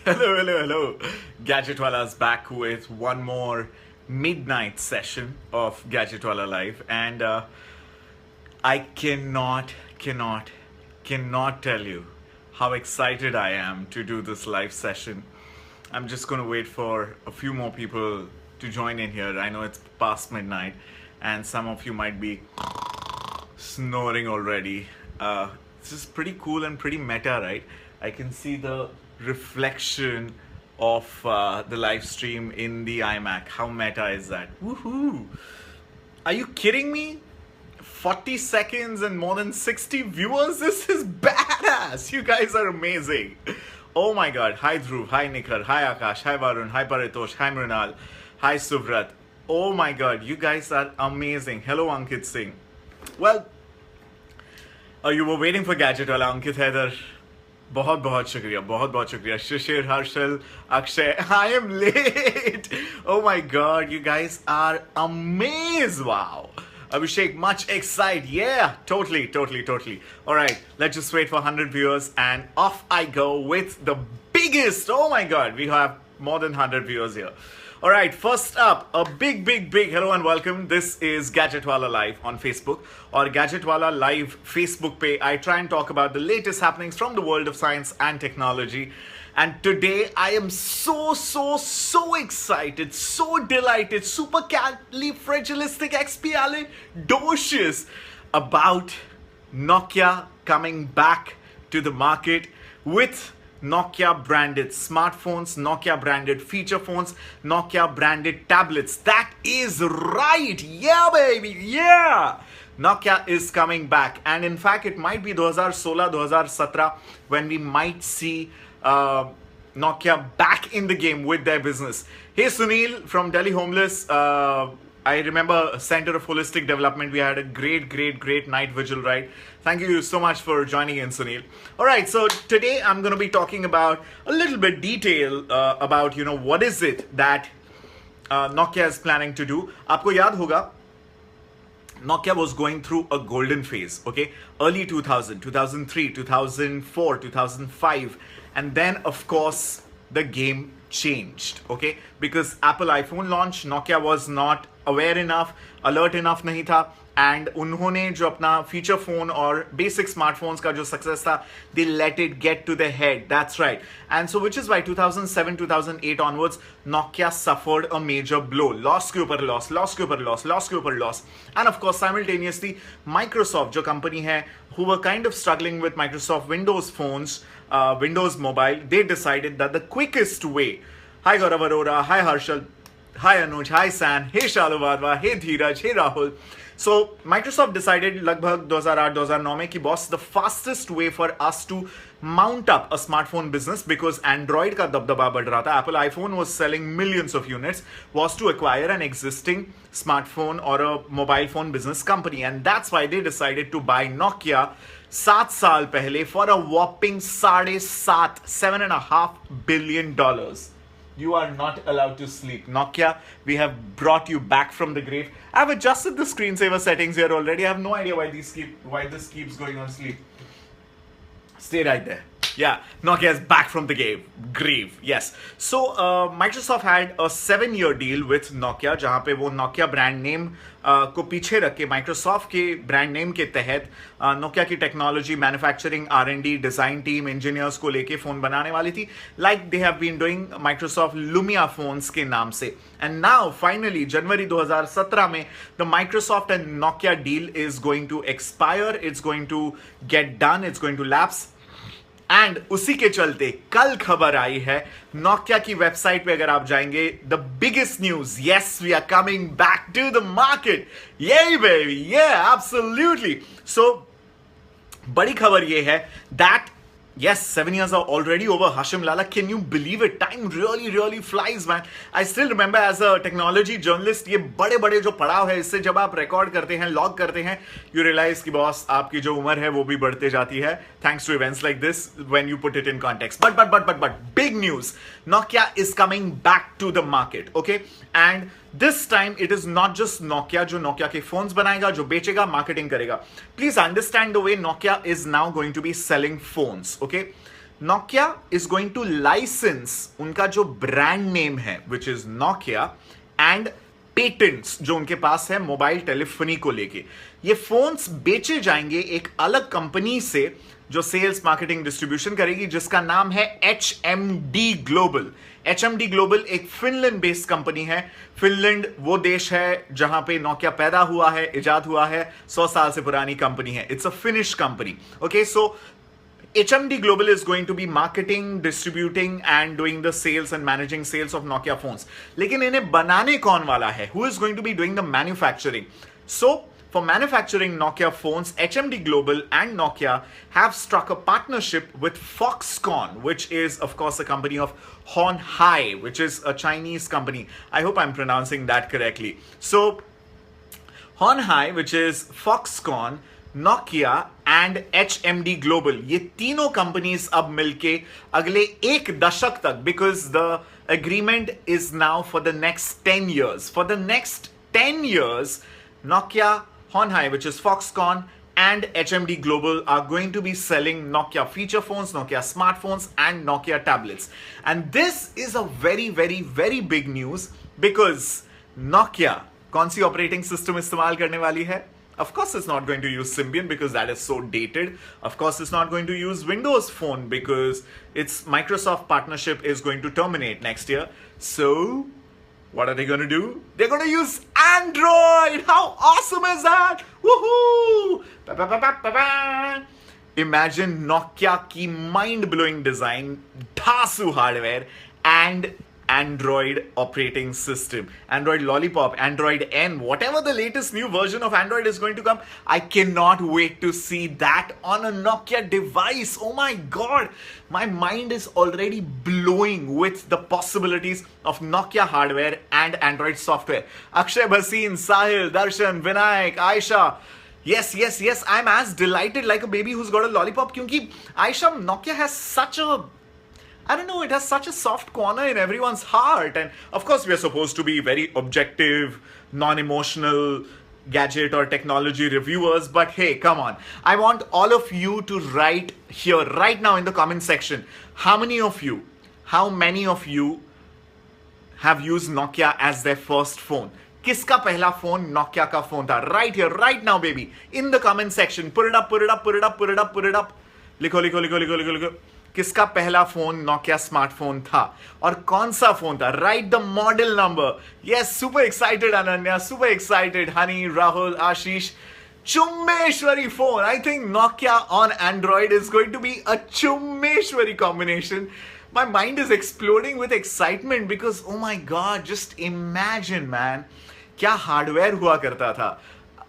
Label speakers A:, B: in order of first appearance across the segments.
A: Hello. Gadgetwala's back with one more midnight session of Gadgetwala Live, and I cannot tell you how excited I am to do this live session. I'm just gonna wait for a few more people to join in here. I know it's past midnight, and some of you might be snoring already. This is pretty cool and pretty meta, right? I can see the reflection of the live stream in the iMac. How meta is that? Woohoo! Are you kidding me? 40 seconds and more than 60 viewers? This is badass! You guys are amazing! Oh my god. Hi Dhruv, hi Nikhar, hi Akash, hi Varun, hi Paritosh, hi Mrinal, hi Suvrat. Oh my god, you guys are amazing. Hello Ankit Singh. Well, you were waiting for Gadget वाला अंकित हैदर बहुत बहुत शुक्रिया शिशिर Harshal Akshay I am late. Oh my god, you guys are amazed. Wow. Abhishek, much excited. Yeah, totally. All right, let's just wait for 100 viewers and off I go with the biggest. Oh my god, we have more than 100 viewers here. All right, first up, a big hello and welcome. This is Gadgetwala Live on Facebook or Gadgetwala Live Facebook page. I try and talk about the latest happenings from the world of science and technology. And today I am so excited, so delighted, supercalifragilisticexpialidocious about Nokia coming back to the market with Nokia branded smartphones, Nokia branded feature phones, Nokia branded tablets. That is right. Yeah, baby. Yeah. Nokia is coming back. And in fact, it might be 2016, 2017 when we might see Nokia back in the game with their business. Hey, Sunil from Delhi Homeless. I remember Center of Holistic Development. We had a great night vigil, right? Thank you so much for joining in, Sunil. All right, so today I'm going to be talking about a little bit detail about, what is it that Nokia is planning to do. Aapko yaad hoga, Nokia was going through a golden phase, okay? Early 2000, 2003, 2004, 2005. And then, of course, the game changed, okay? Because Apple iPhone launch, Nokia was not aware enough, alert enough nahi tha, and उन्होंने जो अपना feature phone और basic smartphones का जो success था, they let it get to the head. That's right. And so which is why 2007, 2008 onwards, Nokia suffered a major blow. Loss के ऊपर loss. And of course, simultaneously, Microsoft, जो company है, who were kind of struggling with Microsoft Windows phones, Windows Mobile, they decided that the quickest way. Hi Gaurav Arora, hi Harshal, hi Anuj, hi San, hey Shalu Wadwa, hey Dheeraj, hey Rahul. So Microsoft decided लगभग 2008-2009 में कि boss, the fastest way for us to mount up a smartphone business, because Android का दबदबा बढ़ रहा था, Apple iPhone was selling millions of units, was to acquire an existing smartphone or a mobile phone business company. And that's why they decided to buy Nokia 7 साल पहले for a whopping $7.5 billion. You are not allowed to sleep. Nokia, we have brought you back from the grave. I've adjusted the screensaver settings here already. I have no idea why this keeps going on sleep. Stay right there. Yeah, Nokia is back from the grave. Yes. So Microsoft had a 7-year deal with Nokia, जहाँ पे वो Nokia brand name को पीछे रख के Microsoft के brand name के तहत Nokia की technology, manufacturing, R&D, design team, engineers को लेके phone बनाने वाली थी, like they have been doing Microsoft Lumia phones के नाम से. And now finally January 2017 में the Microsoft and Nokia deal is going to expire. It's going to get done. It's going to lapse. And उसी के चलते कल खबर आई है नोकिया की वेबसाइट पे, अगर आप जाएंगे, the biggest news, yes we are coming back to the market, yeah baby, yeah absolutely. So बड़ी खबर ये है that yes, 7 years are already over. Hashim Lala, can you believe it? Time really flies, man. I still remember as a technology journalist, ये बड़े जो पड़ाव है, इससे जब आप रिकॉर्ड करते हैं, लॉग करते हैं, you realize कि बॉस आपकी जो उम्र है वो भी बढ़ते जाती है, thanks to events like this when you put it in context. But big news, Nokia is coming back to the market, okay? And this time it is not just Nokia जो Nokia के phones बनाएगा, जो बेचेगा, marketing करेगा. Please understand the way Nokia is now going to be selling phones, okay? Nokia is going to license उनका जो brand name है which is Nokia and patents जो उनके पास है मोबाइल टेलीफोनी को लेके, ये फोन्स बेचे जाएंगे एक अलग कंपनी से जो सेल्स मार्केटिंग डिस्ट्रीब्यूशन करेगी, जिसका नाम है HMD ग्लोबल। HMD ग्लोबल एक फिनलैंड बेस्ड कंपनी है। फिनलैंड वो देश है जहां पे नोकिया पैदा हुआ है, इजाद हुआ है, 100 साल से पुरानी कंपनी है। It's a finish company. Okay, so HMD Global is going to be marketing, distributing and doing the sales and managing sales of Nokia phones. लेकिन इन्हें बनाने कौन वाला है? Who is going to be doing the manufacturing? So, for manufacturing Nokia phones, HMD Global and Nokia have struck a partnership with Foxconn, which is, of course, a company of Hon Hai, which is a Chinese company. I hope I'm pronouncing that correctly. So, Hon Hai, which is Foxconn, Nokia and HMD global, ये तीनों companies अब मिलके अगले एक दशक तक, because the agreement is now for the next 10 years, for the next 10 years Nokia, Hon Hai, which is Foxconn, and HMD Global are going to be selling Nokia feature phones, Nokia smartphones and Nokia tablets. And this is a very very very big news because Nokia कौन सी operating system इस्तेमाल करने वाली है? Of course, it's not going to use Symbian because that is so dated. Of course, it's not going to use Windows Phone because its Microsoft partnership is going to terminate next year. So, what are they going to do? They're going to use Android! How awesome is that? Woohoo! Imagine Nokia की mind-blowing design, धासु hardware and Android operating system, Android Lollipop, Android N, whatever the latest new version of Android is going to come. I cannot wait to see that on a Nokia device. Oh my god, my mind is already blowing with the possibilities of Nokia hardware and Android software. Akshay Bhasin, Sahil, Darshan, Vinayak, Aisha, yes, I'm as delighted like a baby who's got a lollipop, kyunki Aisha, Nokia has such a, I don't know, it has such a soft corner in everyone's heart. And of course, we are supposed to be very objective, non-emotional gadget or technology reviewers. But hey, come on. I want all of you to write here right now in the comment section. How many of you have used Nokia as their first phone? किसका पहला phone Nokia का phone था? Right here, right now, baby. In the comment section. Put it up. लिखो. किसका पहला phone Nokia smartphone था और कौन सा फोन था? Right the model number. Yes, super excited Ananya, super excited Honey, Rahul, Ashish. Chummeshwari phone. I think Nokia on Android is going to be a Chummeshwari combination. My mind is exploding with excitement because oh my god, just imagine man, क्या hardware हुआ करता था.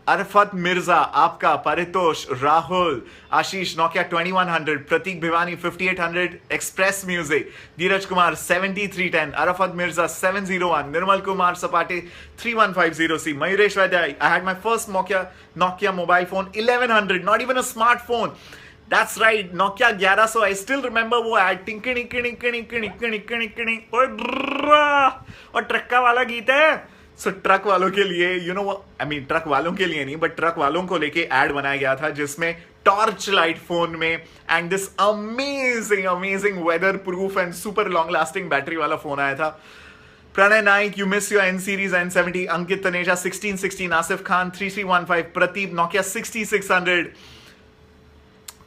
A: अरफत मिर्जा, आपका, परितोष, राहुल, आशीष, Nokia 2100, Prateek Bhiwani 5800, express music, Dheeraj Kumar 7310, Arfat Mirza 701, Nirmal Kumar Sapate 3150C, Mayuresh Vaidya, I had my first Nokia mobile phone 1100, not even a smartphone. That's right, Nokia 1100. I still remember वो ad टिंकनी और ट्रक्का वाला गीत है. सो ट्रक वालों के लिए, you know, I mean truck वालों के लिए नहीं, बट ट्रक वालों को लेके एड बनाया गया था जिसमें टॉर्च लाइट फोन में and this amazing weather proof and super long lasting battery वाला फोन आया था. Pranay Naik, you miss your N series N70, Ankit Taneja 1616, Asif Khan 3315, Prateep Nokia 6600.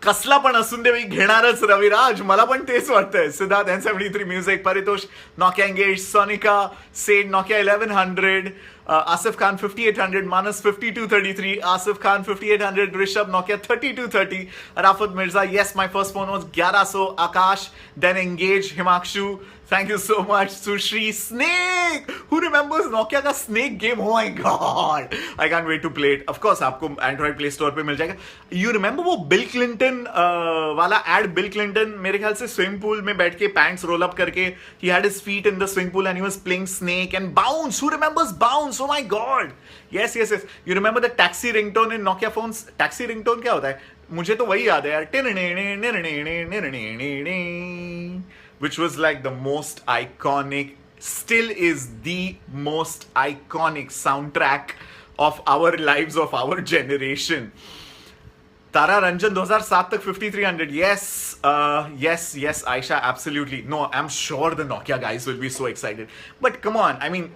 A: कसला पण असून दे घेणारच रविराज, मला पण तेच वाटतंय. Siddharth N73 music, Paritosh Nokia N-Gage, Sonika said Nokia 1100, Asif Khan 5800, Manas 5233, Asif Khan 5800, Rishabh Nokia 3230, Rafat Mirza, yes my first phone was 1100, Akash, then N-Gage, Himakshu, thank you so much, Sushri, Snake, who remembers Nokia का Snake game? Oh my god, I can't wait to play it. Of course आपको Android Play Store पे मिल जाएगा. You remember वो bill Clinton वाला ad? Bill Clinton मेरे ख्याल से swimming pool में बैठ के पैंट्स रोल अप करके, he had his feet in the swimming pool and he was playing Snake and Bounce. Who remembers Bounce? Oh my god, yes. You remember the taxi ringtone in Nokia phones? Taxi ringtone क्या होता है? मुझे तो वही याद है यार, which was like the most iconic, still is the most iconic soundtrack of our lives, of our generation. Tara Ranjan 2007 तक 5300. Yes, Aisha, absolutely. No, I'm sure the Nokia guys will be so excited. But come on, I mean,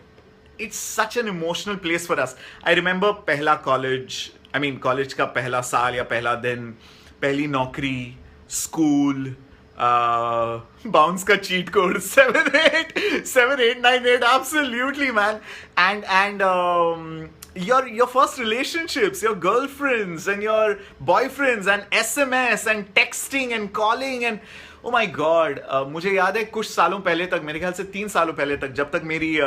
A: it's such an emotional place for us. I remember पहला college का पहला साल या पहला दिन, पहली नौकरी, school, bounce का cheat code 7898, absolutely man. And your first relationships, your girlfriends and your boyfriends and SMS and texting and calling and oh my god, मुझे याद है कुछ सालों पहले तक, मेरे ख्याल से 3 सालों पहले तक, जब तक मेरी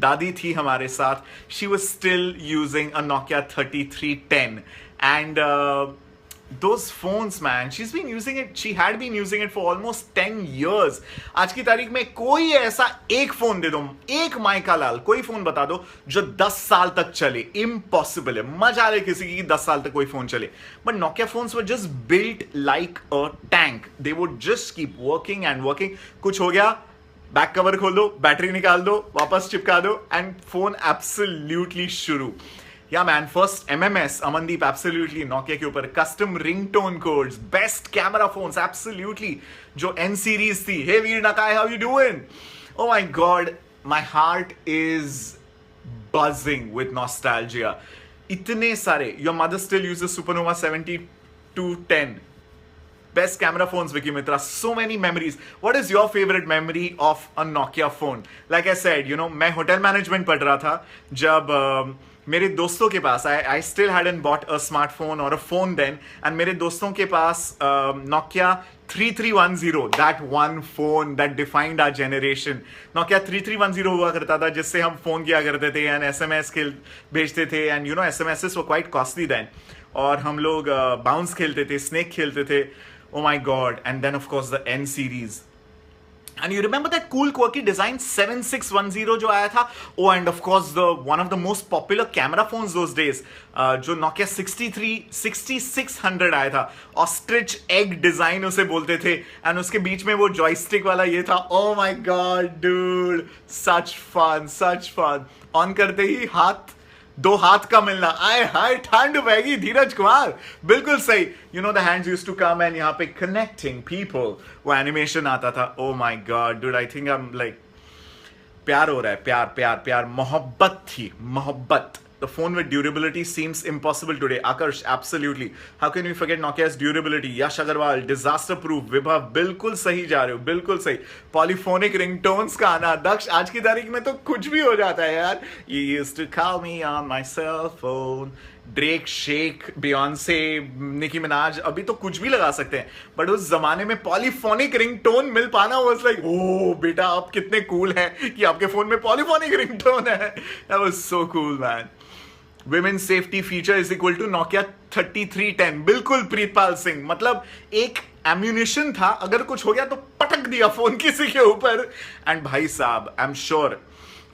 A: दादी थी हमारे साथ, she was still using a Nokia 3310 and those phones man, she had been using it for almost 10 years. आज की तारीख में कोई ऐसा एक फोन दे दो, एक माइका लाल, कोई फोन बता दो जो 10 साल तक चले, इम्पॉसिबल है. मजा आ रहा है किसी की 10 साल तक कोई फोन चले. But Nokia phones were just built like a tank. They would just keep working and working. कुछ हो गया, बैक कवर खोल दो, बैटरी निकाल दो, वापस चिपका दो एंड फोन एब्सोल्युटली शुरू. Yeah man, first MMS, Amandeep, absolutely, Nokia के ऊपर, custom ringtone codes, best camera phones, absolutely, जो N series थी. Hey Veer Nakai, how you doing? Oh my god, my heart is buzzing with nostalgia. इतने सारे, your mother still uses Supernova 7210. Best camera phones, Vicky Mitra. So many memories. What is your favorite memory of a Nokia phone? Like I said, you know, मैं hotel management पढ़ रहा था जब मेरे दोस्तों के पास, I still hadn't bought a smartphone or a phone then, and मेरे दोस्तों के पास Nokia 3310, that one phone that defined our generation. Nokia 3310 हुआ करता था जिससे हम फोन किया करते थे and SMS भेजते थे, and you know SMSs were quite costly then. और हम लोग बाउंस खेलते थे, स्नेक खेलते थे. Oh my god. And then of course the N series. And you remember that cool quirky design 7610 जो आया था? Oh, and of course one of the most popular camera phones those days, जो Nokia 6600 आया था. Ostrich egg design उसे बोलते थे, and उसके बीच में वो joystick वाला ये था. Oh my god, dude, such fun. On करते ही दो हाथ का मिलना, आए हाय ठंड पैगी. धीरज कुमार, बिल्कुल सही. You know the hands used to come and यहाँ पे connecting people, वो एनिमेशन आता था. Oh my god, dude, I think I'm like, प्यार हो रहा है, प्यार, मोहब्बत थी, मोहब्बत. The phone with durability seems impossible today. Akarsh, absolutely. How can we forget Nokia's durability? Yash Agarwal, disaster proof. Vibhav, बिल्कुल सही जा रहे हो, बिल्कुल सही. Polyphonic ringtones का आना. दक्ष, आज की तारीख में तो कुछ भी हो जाता है यार. You used to call me on my cell phone. Drake, Shake, Beyonce, Nicki Minaj, अभी तो कुछ भी लगा सकते हैं. बट उस जमाने में पॉलीफोनिक रिंगटोन मिल पाना वाज लाइक, ओह बेटा आप कितने कूल हैं कि आपके फोन में पॉलीफोनिक रिंगटोन है. That was so cool man. Women's safety feature is equal to Nokia 3310. बिल्कुल प्रीतपाल सिंह, मतलब एक एम्यूनिशन था, अगर कुछ हो गया तो पटक दिया फोन किसी के ऊपर. एंड भाई साहब, आई एम श्योर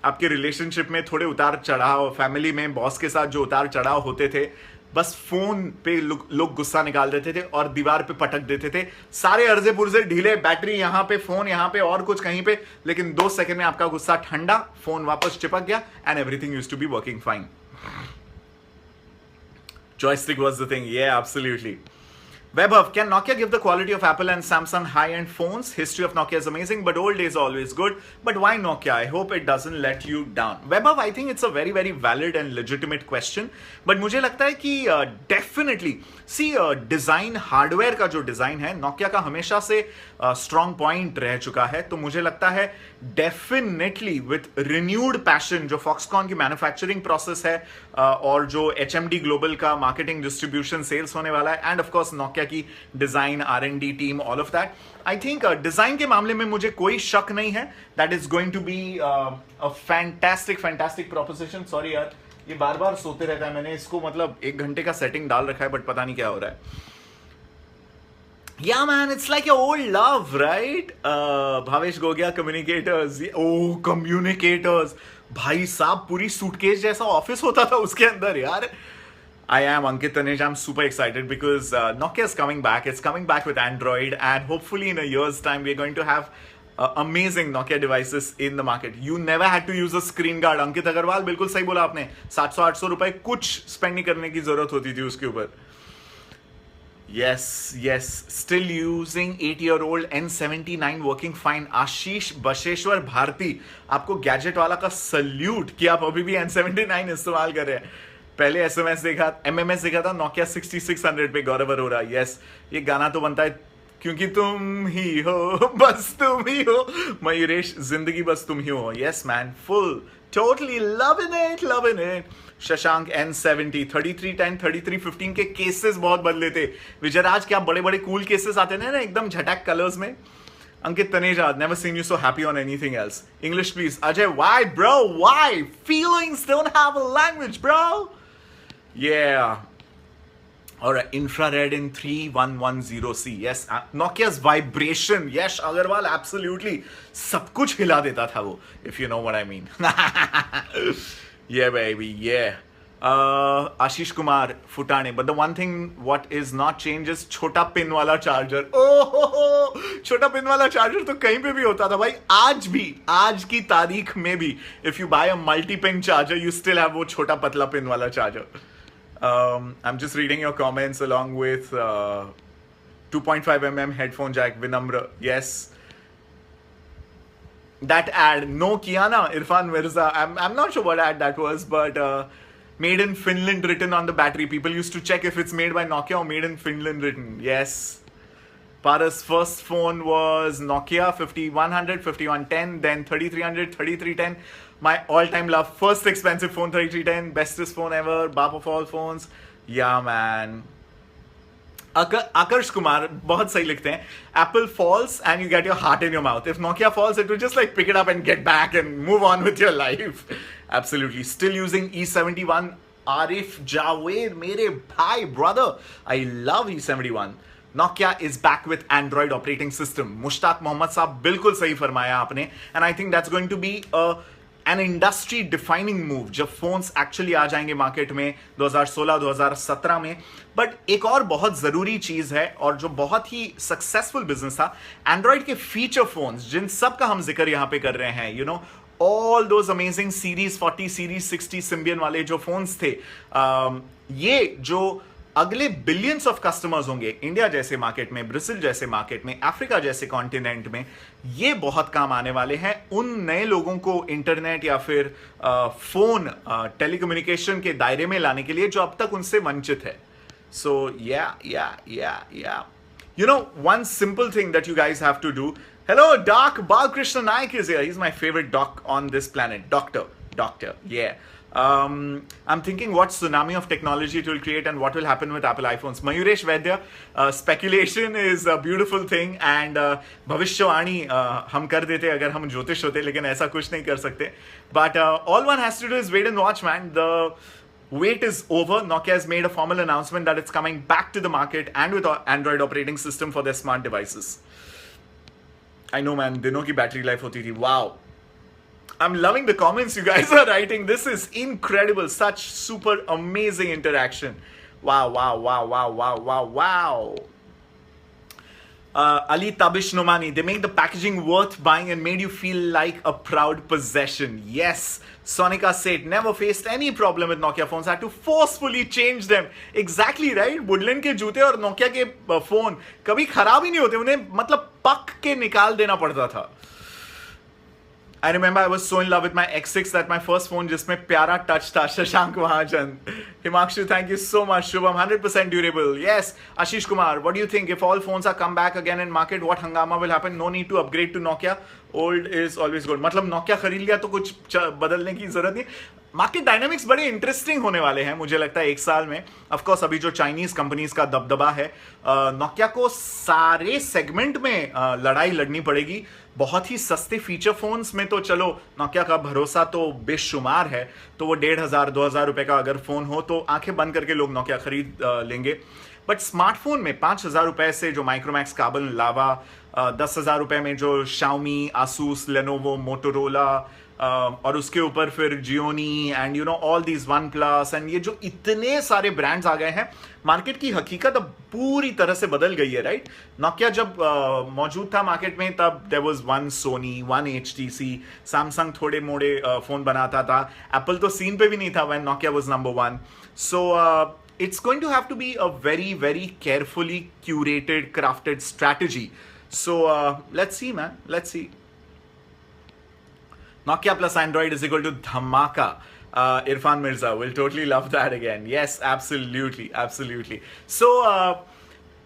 A: आपके रिलेशनशिप में थोड़े उतार चढ़ाव, फैमिली में बॉस के साथ जो उतार चढ़ाव होते थे, बस फोन पे लोग गुस्सा निकाल देते थे और दीवार पे पटक देते थे. सारे अर्जे पुर्जे ढीले, बैटरी यहाँ पे, फोन यहाँ पे और कुछ कहीं पे, लेकिन 2 सेकंड में आपका गुस्सा ठंडा, फोन वापस चिपक गया and everything used to be working fine. Joystick was the thing. Yeah, absolutely. Webhub, can Nokia give the quality of Apple and Samsung high-end phones? History of Nokia is amazing, but old days always good. But why Nokia? I hope it doesn't let you down. Webhub, I think it's a very, very valid and legitimate question. But मुझे लगता है कि definitely, see, design, hardware का जो design है, Nokia का हमेशा से strong point रह चुका है. तो मुझे लगता है definitely with renewed passion, जो Foxconn की manufacturing process है और जो HMD Global का marketing, distribution, sales होने वाला है, and of course Nokia की design, R&D team, all of that. I think design के मामले में मुझे कोई शक नहीं है. That is going to be a fantastic proposition. Sorry यार, ये बार बार सोते रहता है. मैंने इसको मतलब 1 घंटे का सेटिंग डाल रखा है, बट पता नहीं क्या हो रहा है. Yeah man, it's like your old love, right? Bhavesh Gogia, communicators. Oh communicators, भाई साहब पूरी सूटकेस जैसा ऑफिस होता था उसके अंदर यार. I am Ankit Taneja. I'm super excited because Nokia is coming back. It's coming back with Android, and hopefully in a year's time we're going to have amazing Nokia devices in the market. You never had to use a screen guard. Ankit Agarwal, बिल्कुल सही बोला आपने. 700-800 रुपए कुछ spend नहीं करने की जरूरत होती थी उसके ऊपर. Yes, still using 8-year-old N79 working fine. आशीष बशेश्वर भारती, आपको गैजेट वाला का सल्यूट कि आप अभी भी N79 इस्तेमाल कर रहे हैं. पहले एसएमएस देखा, एमएमएस देखा था नोकिया 6600 पे. गौरव अरोरा, यस, ये गाना तो बनता है क्योंकि तुम ही हो, बस तुम ही हो. मयूरेश, जिंदगी बस तुम ही हो. Yes man, full, totally loving it. Shashank N70 3310 3315 के केसेस बहुत बदले थे. विजयराज, क्या बड़े बड़े कूल केसेस आते हैं ना एकदम झटक कलर्स में. अंकित Taneja, never seen you so happy on anything else. English please. Ajay, why bro, why? Feelings don't have a language bro. Yeah. Alright, infrared in 3110C. Yes, Nokia's vibration. Yes, Agarwal, absolutely. सब कुछ हिला देता था वो, if you know what I mean. Yeah, baby, yeah. Ashish Kumar Futane. But the one thing what is not changed is छोटा pin वाला charger. Oh, छोटा pin वाला चार्जर तो कहीं पे भी होता था भाई. आज भी, आज की तारीख में भी, if you buy a multi-pin charger, you still have वो छोटा पतला पिन वाला charger. I'm just reading your comments along with 2.5mm headphone jack. Vinamra, yes. That ad, no Kiana, Irfan Mirza. I'm not sure what ad that was, but made in Finland written on the battery. People used to check if it's made by Nokia or made in Finland written. Yes. Paras' first phone was Nokia 5100, 5110, then 3300, 3310. My all-time love, first expensive phone 3310, bestest phone ever, bap of all phones. Yeah, man. Akarsh Kumar, बहुत सही लिखते हैं. Apple falls and you get your heart in your mouth. If Nokia falls, it will just like pick it up and get back and move on with your life. Absolutely. Still using E71. Arif Javed, मेरे भाई, brother. I love E71. Nokia is back with Android operating system. Mushtaq Mohammad साहब, बिल्कुल सही फरमाया आपने. And I think that's going to be an industry defining move जब phones actually आ जाएंगे market में 2016-2017 में. बट एक और बहुत जरूरी चीज है और जो बहुत ही सक्सेसफुल बिजनेस था, एंड्रॉइड के फीचर फोन्स जिन सब का हम जिक्र यहां पे कर रहे हैं. You know, all those amazing series 40, series 60 Symbian वाले जो फोन्स थे, ये जो अगले बिलियंस ऑफ कस्टमर्स होंगे इंडिया जैसे मार्केट में, ब्राजील जैसे मार्केट में, अफ्रीका जैसे कॉन्टिनेंट में, ये बहुत काम आने वाले हैं उन नए लोगों को इंटरनेट या फिर फोन टेलीकम्युनिकेशन के दायरे में लाने के लिए जो अब तक उनसे वंचित है. So yeah. You know, one simple thing that you guys have to do. Hello, Doc. Balkrishna Naik is here. He's my favorite doc on this planet. Doctor. Yeah. I'm thinking what tsunami of technology it will create and what will happen with Apple iPhones. Mayuresh Vaidya, speculation is a beautiful thing and भविष्यवाणी हम कर देते अगर हम ज्योतिष होते, लेकिन ऐसा कुछ नहीं कर सकते. But all one has to do is wait and watch, man. The wait is over. Nokia has made a formal announcement that it's coming back to the market and with Android operating system for their smart devices. I know, man. दिनों की battery life होती थी. Wow. I'm loving the comments you guys are writing. This is incredible. Such super amazing interaction. Wow. Ali Tabish Nomani, they make the packaging worth buying and made you feel like a proud possession. Yes. Sonika said, never faced any problem with Nokia phones. Had to forcefully change them. Exactly right. Woodland के जूते और Nokia के phone कभी खराब ही नहीं होते. उन्हें मतलब पक के निकाल देना पड़ता था. I remember I was so in love with my X6 that my first phone जिसमें प्यारा टच था. शशांक महाजन. Himakshu, thank you so much. Shubham, 100% durable. Yes. Ashish Kumar, what do you think? If all phones are come back again in market, what hangama will happen? No need to upgrade to Nokia. Old is always good. मतलब Nokia खरीद लिया तो कुछ बदलने की जरूरत नहीं. Market dynamics बड़े इंटरेस्टिंग होने वाले हैं मुझे लगता है एक साल में. ऑफ कोर्स अभी जो चाइनीज कंपनीज का दबदबा है, नोकिया को सारे सेगमेंट में लड़ाई लड़नी पड़ेगी. बहुत ही सस्ते फीचर फोन्स में तो चलो नोकिया का भरोसा तो बेशुमार है, तो वो 1,500-2,000 रुपए का अगर फोन हो तो आंखें बंद करके लोग नोकिया खरीद लेंगे. बट स्मार्टफोन में 5,000 रुपए से जो माइक्रोमैक्स कार्बन लावा, 10,000 रुपए में जो शाओमी, आसूस, लेनोवो, मोटोरोला, और उसके ऊपर फिर Gionee and you know all these one plus and ये जो इतने सारे ब्रांड्स आ गए हैं, मार्केट की हकीकत अब पूरी तरह से बदल गई है. राइट. नोकिया जब मौजूद था मार्केट में तब there was one Sony, one HTC, Samsung थोड़े मोड़े फोन बनाता था. एप्पल तो सीन पे भी नहीं था when Nokia was number 1. So it's going to have to be a very, very carefully curated, crafted strategy. So let's see, man. Let's see. Nokia plus Android is equal to Dhamaka. Irfan Mirza will totally love that again. Yes, absolutely, absolutely. So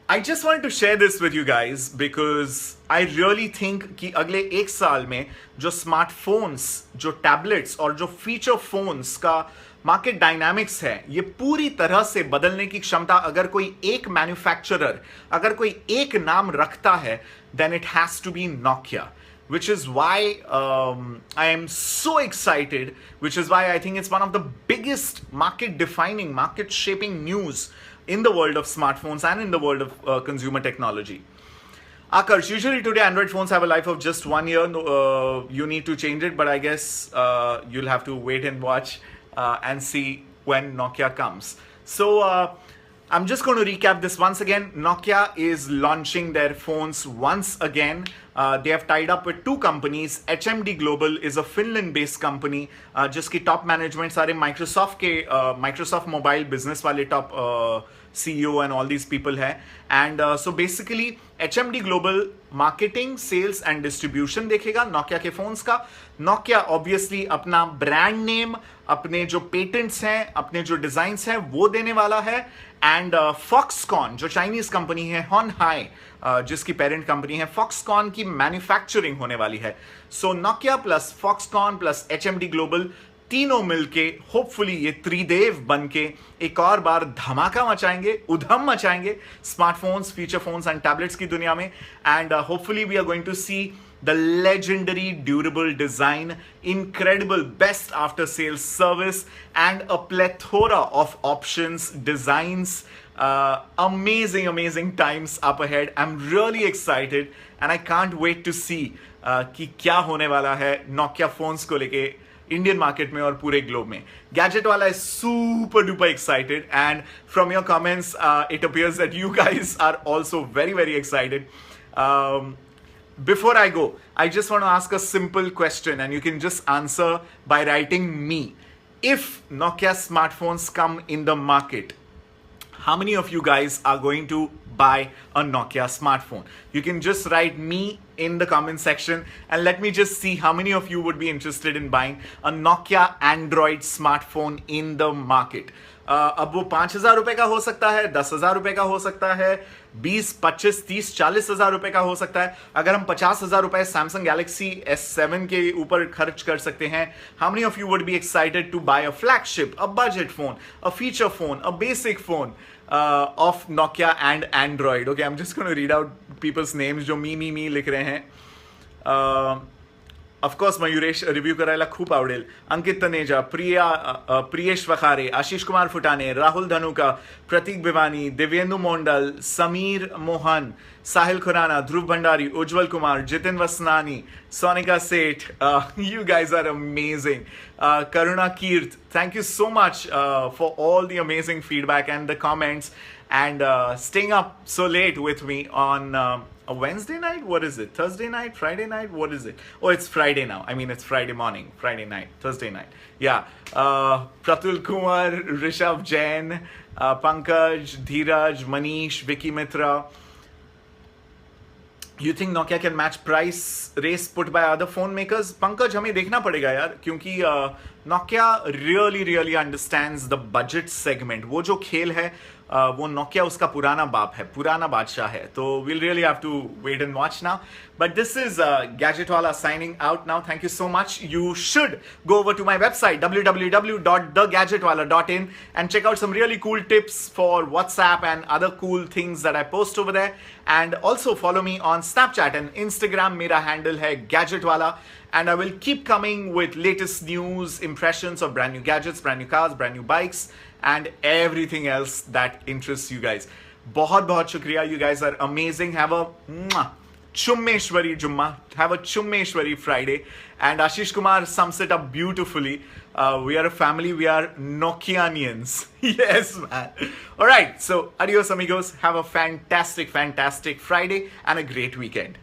A: I just wanted to share this with you guys because I really think कि अगले एक साल में जो smartphones, जो tablets और जो feature phones का मार्केट डायनामिक्स है, ये पूरी तरह से बदलने की क्षमता अगर कोई एक मैन्युफैक्चरर, अगर कोई एक नाम रखता है, then it has to be Nokia. Which is why I am so excited, which is why I think it's one of the biggest market-defining, market-shaping news in the world of smartphones and in the world of consumer technology. Akarsh, usually today Android phones have a life of just 1 year. You need to change it, but I guess you'll have to wait and watch and see when Nokia comes. So I'm just going to recap this once again. Nokia is launching their phones once again. They have tied up with two companies. HMD Global is a Finland-based company, जिसकी top management सारे Microsoft के Microsoft Mobile business वाले top CEO and all these people है. And so basically HMD Global marketing, sales and distribution देखेगा Nokia के phones का. Nokia obviously अपना brand name, अपने जो patents हैं, अपने जो designs हैं, वो देने वाला है. एंड फॉक्सकॉन जो चाइनीज कंपनी है, हॉनहाई जिसकी पेरेंट कंपनी है, फॉक्सकॉन की मैन्युफैक्चरिंग होने वाली है. So Nokia plus Foxconn plus HMD Global तीनों मिलके होपफुली ये त्रिदेव बनके एक और बार धमाका मचाएंगे, उधम मचाएंगे smartphones, feature phones and tablets की दुनिया में. And hopefully we are going to see the legendary durable design, incredible best after sales service, and a plethora of options, designs, amazing times up ahead. I'm really excited and I can't wait to see कि क्या होने वाला है Nokia phones को लेके Indian market में और पूरे ग्लोब में. गैजेट वाला is super duper excited, and from your comments it appears that you guys are also very excited. Before I go, I just want to ask a simple question and you can just answer by writing me. If Nokia smartphones come in the market, how many of you guys are going to buy a Nokia smartphone? You can just write me in the comment section and let me just see how many of you would be interested in buying a Nokia Android smartphone in the market. अब वो 5,000 रुपए का हो सकता है, 10,000 रुपए का हो सकता है, 20, 25, 30, 40,000 रुपए का हो सकता है. अगर हम 50,000 रुपए Samsung Galaxy S7 के ऊपर खर्च कर सकते हैं, how many of you would be excited to buy a flagship, a budget phone, a feature phone, a basic phone of Nokia and Android? Okay, I'm just going to read out people's names जो me लिख रहे हैं. Of course Mayuresh review करायला खूप आवडेल. अंकित तनेजा, प्रियेश वखारे, आशीष कुमार फुटाने, राहुल धनुका, प्रतीक भिवानी, दिव्येंदु मोंडल, समीर मोहन, साहिल खुराना, ध्रुव भंडारी, उज्जवल कुमार, जितिन वसनानी, सोनिका सेठ, you guys are amazing. Karuna Keert, thank you so much for all the amazing feedback and the comments and staying up so late with me on a Wednesday night? What is it? Thursday night? Friday night? What is it? Oh, it's Friday now. I mean, it's Friday morning. Friday night. Thursday night. Yeah. Pratul Kumar, Rishabh Jain, Pankaj, Dheeraj, Manish, Vicky Mitra. You think Nokia can match price race put by other phone makers? Pankaj, हमें देखना पड़ेगा यार, क्योंकि Nokia really understands the budget segment. वो जो खेल है वो Nokia उसका पुराना बाप है, पुराना बादशाह है. तो we'll really have to wait and watch now. But this is Gadgetwala signing out now. Thank you so much. You should go over to my website www.thegadgetwala.in and check out some really cool tips for WhatsApp and other cool things that I post over there. And also follow me on Snapchat and Instagram. मेरा handle है Gadgetwala. And I will keep coming with latest news, impressions of brand new gadgets, brand new cars, brand new bikes, and everything else that interests you guys. बहुत शुक्रिया. You guys are amazing. Have a Chummeshwari Jumma. Have a Chummeshwari Friday. And Ashish Kumar sums it up beautifully. We are a family. We are Nokianians. Yes, man. All right. So, adios, amigos. Have a fantastic Friday and a great weekend.